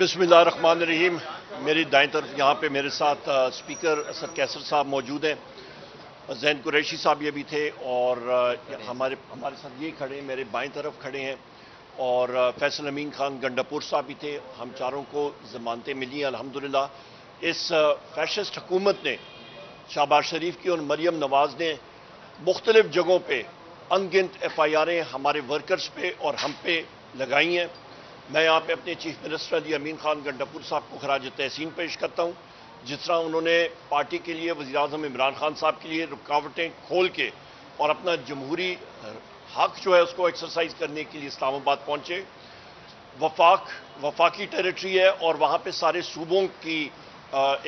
بسم اللہ الرحمن الرحیم۔ میری دائیں طرف یہاں پہ میرے ساتھ اسپیکر اسد کیسر صاحب موجود ہیں، زین قریشی صاحب یہ بھی تھے، اور ہمارے ساتھ یہ کھڑے ہیں، میرے بائیں طرف کھڑے ہیں، اور فیصل امین خان گنڈاپور صاحب بھی تھے۔ ہم چاروں کو ضمانتیں ملی ہیں الحمدللہ۔ اس فیشسٹ حکومت نے، شہباز شریف کی اور مریم نواز نے مختلف جگہوں پہ ان گنت ایف آئی آریں ہمارے ورکرز پہ اور ہم پہ لگائی ہیں۔ میں یہاں پہ اپنے چیف منسٹر علی امین خان گنڈاپور صاحب کو خراج تحسین پیش کرتا ہوں، جس طرح انہوں نے پارٹی کے لیے، وزیر اعظم عمران خان صاحب کے لیے رکاوٹیں کھول کے اور اپنا جمہوری حق جو ہے اس کو ایکسرسائز کرنے کے لیے اسلام آباد پہنچے۔ وفاقی ٹیریٹری ہے اور وہاں پہ سارے صوبوں کی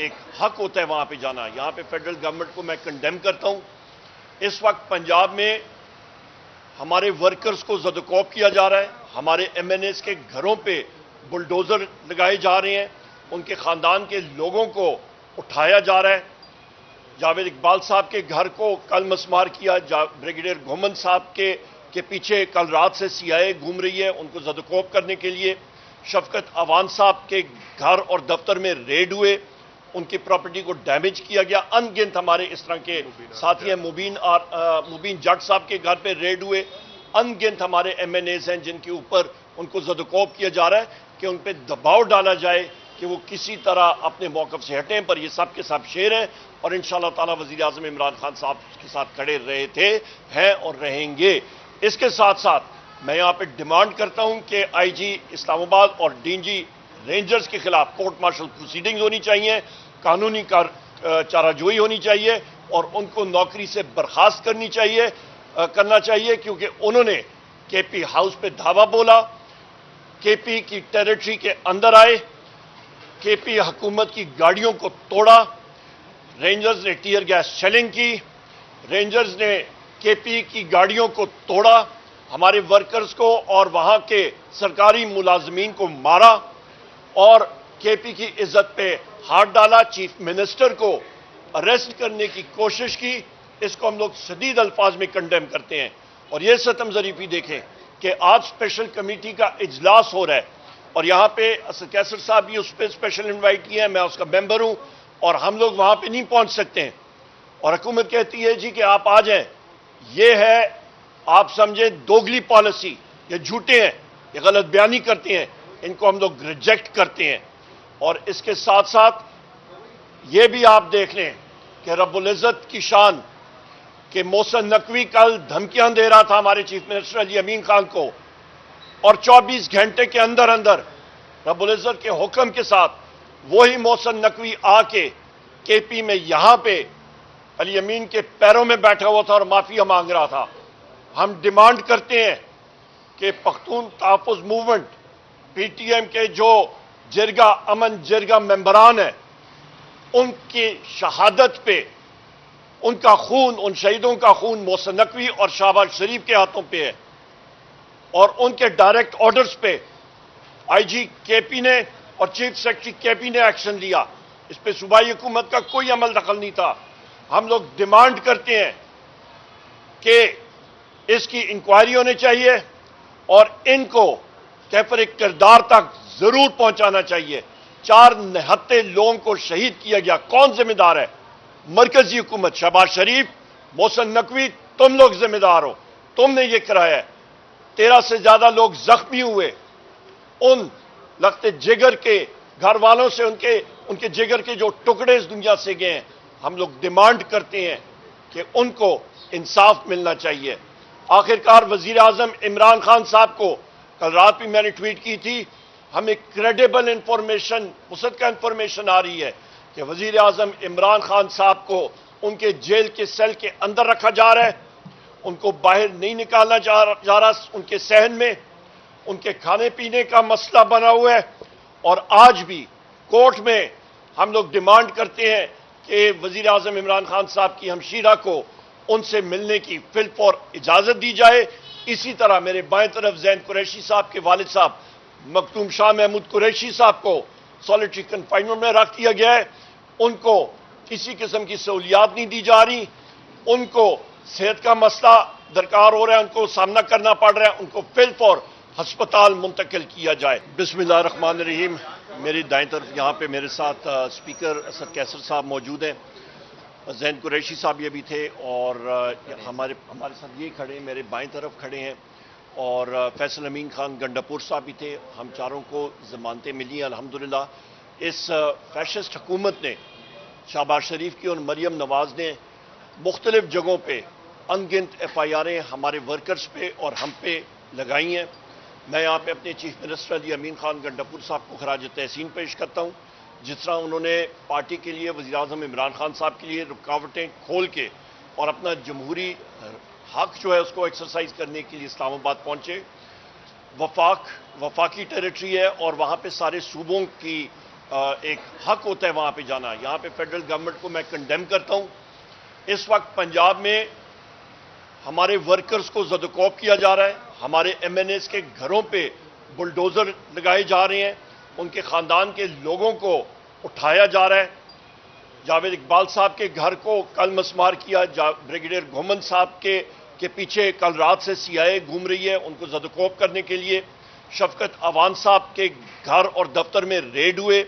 ایک حق ہوتا ہے وہاں پہ جانا۔ یہاں پہ فیڈرل گورنمنٹ کو میں کنڈیم کرتا ہوں۔ اس وقت پنجاب میں ہمارے ورکرز کو زدوکوب کیا جا رہا ہے، ہمارے ایم این ایز کے گھروں پہ بلڈوزر لگائے جا رہے ہیں، ان کے خاندان کے لوگوں کو اٹھایا جا رہا ہے۔ جاوید اقبال صاحب کے گھر کو کل مسمار کیا، بریگیڈیئر گھومن صاحب کے پیچھے کل رات سے سی آئی اے گھوم رہی ہے ان کو زدوکوب کرنے کے لیے۔ شفقت عوان صاحب کے گھر اور دفتر میں ریڈ ہوئے، ان کی پراپرٹی کو ڈیمیج کیا گیا۔ ان گنت ہمارے اس طرح کے ساتھی ہیں، مبین جٹ صاحب کے گھر پہ ریڈ ہوئے۔ ان گنت ہمارے ایم این ایز ہیں جن کے اوپر ان کو زدوکوب کیا جا رہا ہے کہ ان پہ دباؤ ڈالا جائے کہ وہ کسی طرح اپنے موقف سے ہٹیں، پر یہ سب کے سب شیر ہیں اور انشاءاللہ تعالی وزیر اعظم عمران خان صاحب کے ساتھ کھڑے رہے تھے، ہیں اور رہیں گے۔ اس کے ساتھ ساتھ میں یہاں پہ ڈیمانڈ کرتا ہوں کہ آئی جی اسلام آباد اور ڈی این جی رینجرز کے خلاف کورٹ مارشل پروسیڈنگز ہونی چاہیے، قانونی چارہ جوئی ہونی چاہیے اور ان کو نوکری سے برخاست کرنا چاہیے، کیونکہ انہوں نے کے پی ہاؤس پہ دھاوا بولا، کے پی کی ٹیریٹری کے اندر آئے، کے پی حکومت کی گاڑیوں کو توڑا، رینجرز نے ٹیئر گیس شیلنگ کی، رینجرز نے کے پی کی گاڑیوں کو توڑا، ہمارے ورکرز کو اور وہاں کے سرکاری ملازمین کو مارا اور کے پی کی عزت پہ ہاتھ ڈالا، چیف منسٹر کو اریسٹ کرنے کی کوشش کی۔ اس کو ہم لوگ شدید الفاظ میں کنڈیم کرتے ہیں۔ اور یہ ستم ظریفی دیکھیں کہ آج اسپیشل کمیٹی کا اجلاس ہو رہا ہے اور یہاں پہ اسد کیسر صاحب بھی اس پہ اسپیشل انوائٹ کیا ہے، میں اس کا ممبر ہوں، اور ہم لوگ وہاں پہ نہیں پہنچ سکتے ہیں اور حکومت کہتی ہے جی کہ آپ آ جائیں۔ یہ ہے، آپ سمجھیں، دوگلی پالیسی، یہ جھوٹے ہیں، یہ غلط بیانی کرتے ہیں، ان کو ہم لوگ ریجیکٹ کرتے ہیں۔ اور اس کے ساتھ ساتھ یہ بھی آپ دیکھ لیں کہ رب العزت کی شان کہ محسن نقوی کل دھمکیاں دے رہا تھا ہمارے چیف منسٹر علی امین خان کو، اور 24 گھنٹے کے اندر رب العزت کے حکم کے ساتھ وہی محسن نقوی آ کے پی میں یہاں پہ علی امین کے پیروں میں بیٹھا ہوا تھا اور معافی مانگ رہا تھا۔ ہم ڈیمانڈ کرتے ہیں کہ پختون تحفظ موومنٹ، پی ٹی ایم کے جو جرگہ امن جرگہ ممبران ہیں، ان کی شہادت پہ ان کا خون، ان شہیدوں کا خون محسن نقوی اور شہباز شریف کے ہاتھوں پہ ہے، اور ان کے ڈائریکٹ آرڈرز پہ آئی جی کے پی نے اور چیف سیکرٹری کے پی نے ایکشن لیا۔ اس پہ صوبائی حکومت کا کوئی عمل دخل نہیں تھا۔ ہم لوگ ڈیمانڈ کرتے ہیں کہ اس کی انکوائری ہونی چاہیے اور ان کو کیفر کردار تک ضرور پہنچانا چاہیے۔ 4 نہتے لوگوں کو شہید کیا گیا، کون ذمہ دار ہے؟ مرکزی حکومت، شہباز شریف، محسن نقوی، تم لوگ ذمہ دار ہو، تم نے یہ کرایا ہے۔ 13 سے زیادہ لوگ زخمی ہوئے، ان لخت جگر کے گھر والوں سے ان کے جگر کے جو ٹکڑے اس دنیا سے گئے ہیں۔ ہم لوگ ڈیمانڈ کرتے ہیں کہ ان کو انصاف ملنا چاہیے۔ آخرکار وزیر اعظم عمران خان صاحب کو کل رات بھی میں نے ٹویٹ کی تھی، ہمیں کریڈیبل انفارمیشن، مصدقہ انفارمیشن آ رہی ہے کہ وزیر اعظم عمران خان صاحب کو ان کے جیل کے سیل کے اندر رکھا جا رہا ہے، ان کو باہر نہیں نکالنا جا رہا، ان کے صحن میں ان کے کھانے پینے کا مسئلہ بنا ہوا ہے۔ اور آج بھی کورٹ میں ہم لوگ ڈیمانڈ کرتے ہیں کہ وزیر اعظم عمران خان صاحب کی ہمشیرہ کو ان سے ملنے کی فی الفور اجازت دی جائے۔ اسی طرح میرے بائیں طرف زین قریشی صاحب کے والد صاحب مختوم شاہ محمود قریشی صاحب کو سالیٹری کنفائنمنٹ میں رکھ دیا گیا ہے، ان کو کسی قسم کی سہولیات نہیں دی جا رہی، ان کو صحت کا مسئلہ درکار ہو رہا ہے، ان کو سامنا کرنا پڑ رہا ہے، ان کو فی الفور ہسپتال منتقل کیا جائے۔ بسم اللہ الرحمن الرحیم۔ میری دائیں طرف یہاں پہ میرے ساتھ اسپیکر اسد کیسر صاحب موجود ہیں، زین قریشی صاحب یہ بھی تھے، اور ہمارے ساتھ یہ کھڑے ہیں، میرے بائیں طرف کھڑے ہیں، اور فیصل امین خان گنڈاپور صاحب بھی تھے۔ ہم چاروں کو ضمانتیں ملی ہیں الحمدللہ۔ اس فیشسٹ حکومت نے، شہباز شریف کی اور مریم نواز نے مختلف جگہوں پہ ان گنت ایف آئی آریں ہمارے ورکرز پہ اور ہم پہ لگائی ہیں۔ میں یہاں پہ اپنے چیف منسٹر علی امین خان گنڈاپور صاحب کو خراج تحسین پیش کرتا ہوں، جس طرح انہوں نے پارٹی کے لیے، وزیر اعظم عمران خان صاحب کے لیے رکاوٹیں کھول کے اور اپنا جمہوری حق جو ہے اس کو ایکسرسائز کرنے کے لیے اسلام آباد پہنچے۔ وفاقی ٹیریٹری ہے اور وہاں پہ سارے صوبوں کی ایک حق ہوتا ہے وہاں پہ جانا۔ یہاں پہ فیڈرل گورنمنٹ کو میں کنڈیم کرتا ہوں۔ اس وقت پنجاب میں ہمارے ورکرز کو زد و کوب کیا جا رہا ہے، ہمارے ایم این ایز کے گھروں پہ بلڈوزر لگائے جا رہے ہیں، ان کے خاندان کے لوگوں کو اٹھایا جا رہا ہے۔ جاوید اقبال صاحب کے گھر کو کل مسمار کیا، بریگیڈیئر گھومن صاحب کے پیچھے کل رات سے سی آئی اے گھوم رہی ہے ان کو زد و کوب کرنے کے لیے۔ شفقت عوان صاحب کے گھر اور دفتر میں ریڈ ہوئے،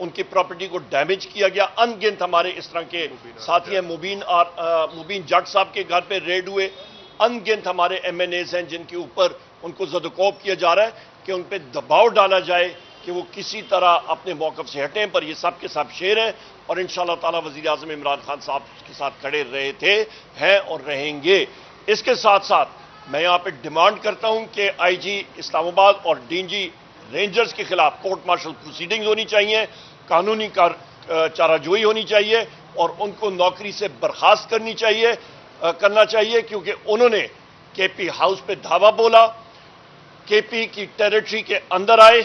ان کی پراپرٹی کو ڈیمیج کیا گیا۔ ان گنت ہمارے اس طرح کے ساتھی ہیں، مبین جٹ صاحب کے گھر پہ ریڈ ہوئے۔ ان گنت ہمارے ایم این ایز ہیں جن کے اوپر ان کو زد و کوب کیا جا رہا ہے کہ ان پہ دباؤ ڈالا جائے کہ وہ کسی طرح اپنے موقف سے ہٹیں، پر یہ سب کے سب شیر ہیں اور انشاءاللہ تعالی وزیر اعظم عمران خان صاحب کے ساتھ کھڑے رہے تھے، ہیں اور رہیں گے۔ اس کے ساتھ ساتھ میں یہاں پہ ڈیمانڈ کرتا ہوں کہ آئی جی اسلام آباد اور ڈی جی رینجرز کے خلاف کورٹ مارشل پروسیڈنگز ہونی چاہیے، قانونی چارہ جوئی ہونی چاہیے اور ان کو نوکری سے برخاست کرنا چاہیے کیونکہ انہوں نے کے پی ہاؤس پہ دھاوا بولا، کے پی کی ٹیریٹری کے اندر آئے،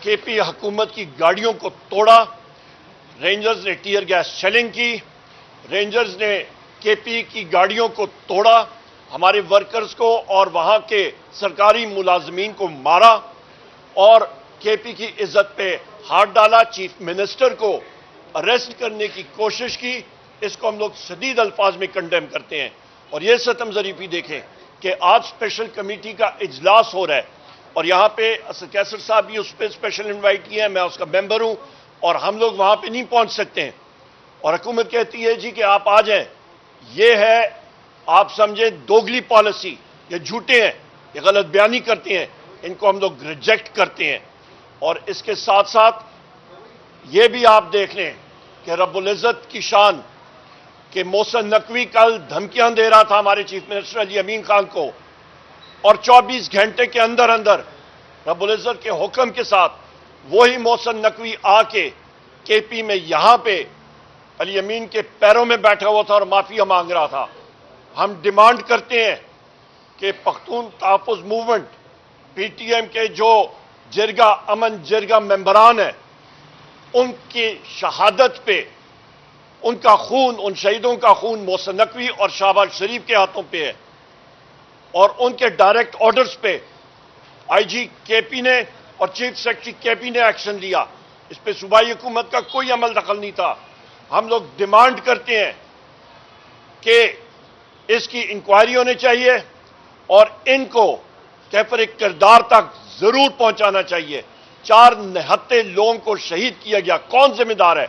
کے پی حکومت کی گاڑیوں کو توڑا، رینجرز نے ٹیئر گیس شیلنگ کی، رینجرز نے کے پی کی گاڑیوں کو توڑا، ہمارے ورکرز کو اور وہاں کے سرکاری ملازمین کو مارا اور کے پی کی عزت پہ ہاتھ ڈالا، چیف منسٹر کو اریسٹ کرنے کی کوشش کی۔ اس کو ہم لوگ شدید الفاظ میں کنڈیم کرتے ہیں۔ اور یہ ستم ظریفی دیکھیں کہ آج اسپیشل کمیٹی کا اجلاس ہو رہا ہے اور یہاں پہ اسد کیسر صاحب بھی اس پہ اسپیشل انوائٹ کیا ہے، میں اس کا ممبر ہوں اور ہم لوگ وہاں پہ نہیں پہنچ سکتے ہیں اور حکومت کہتی ہے جی کہ آپ آ جائیں۔ یہ ہے، آپ سمجھیں، دوگلی پالیسی، یہ جھوٹے ہیں، یہ غلط بیانی کرتے ہیں، ان کو ہم لوگ ریجیکٹ کرتے ہیں۔ اور اس کے ساتھ ساتھ یہ بھی آپ دیکھ لیں کہ رب العزت کی شان کہ محسن نقوی کل دھمکیاں دے رہا تھا ہمارے چیف منسٹر علی امین خان کو اور 24 گھنٹے کے اندر رب العزت کے حکم کے ساتھ وہی محسن نقوی آ کے پی میں یہاں پہ علی امین کے پیروں میں بیٹھا ہوا تھا اور معافی مانگ رہا تھا۔ ہم ڈیمانڈ کرتے ہیں کہ پختون تحفظ موومنٹ پی ٹی ایم کے جو امن جرگہ ممبران ہیں، ان کی شہادت پہ ان کا خون، ان شہیدوں کا خون محسن نقوی اور شہباز شریف کے ہاتھوں پہ ہے اور ان کے ڈائریکٹ آرڈرز پہ آئی جی کے پی نے اور چیف سیکرٹری کے پی نے ایکشن لیا۔ اس پہ صوبائی حکومت کا کوئی عمل دخل نہیں تھا۔ ہم لوگ ڈیمانڈ کرتے ہیں کہ اس کی انکوائری ہونی چاہیے اور ان کو کیفر کردار تک ضرور پہنچانا چاہیے۔ 4 نہتے لوگوں کو شہید کیا گیا، کون ذمہ دار ہے؟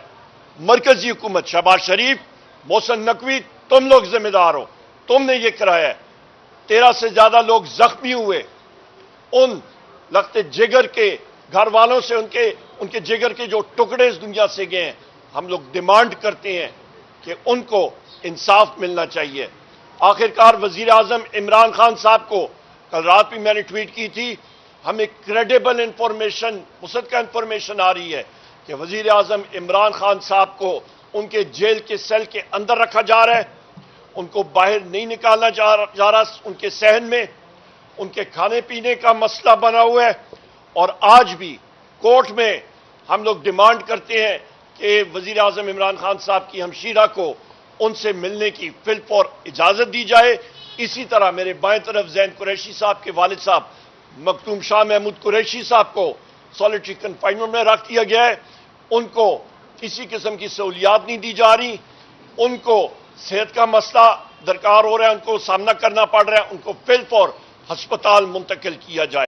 مرکزی حکومت، شہباز شریف، محسن نقوی، تم لوگ ذمہ دار ہو، تم نے یہ کرایا ہے۔ 13 سے زیادہ لوگ زخمی ہوئے، ان لخت جگر کے گھر والوں سے ان کے جگر کے جو ٹکڑے اس دنیا سے گئے ہیں۔ ہم لوگ ڈیمانڈ کرتے ہیں کہ ان کو انصاف ملنا چاہیے۔ آخرکار وزیر اعظم عمران خان صاحب کو کل رات بھی میں نے ٹویٹ کی تھی، ہمیں کریڈیبل انفارمیشن، مصدقہ انفارمیشن آ رہی ہے کہ وزیر اعظم عمران خان صاحب کو ان کے جیل کے سیل کے اندر رکھا جا رہا ہے، ان کو باہر نہیں نکالنا جا رہا، ان کے صحن میں ان کے کھانے پینے کا مسئلہ بنا ہوا ہے۔ اور آج بھی کورٹ میں ہم لوگ ڈیمانڈ کرتے ہیں کہ وزیر اعظم عمران خان صاحب کی ہمشیرہ کو ان سے ملنے کی فی الفور اجازت دی جائے۔ اسی طرح میرے بائیں طرف زین قریشی صاحب کے والد صاحب مختوم شاہ محمود قریشی صاحب کو سالیٹری کنفائنمنٹ میں رکھ دیا گیا ہے، ان کو کسی قسم کی سہولیات نہیں دی جا رہی، ان کو صحت کا مسئلہ درکار ہو رہا ہے، ان کو سامنا کرنا پڑ رہا ہے، ان کو فی الفور ہسپتال منتقل کیا جائے۔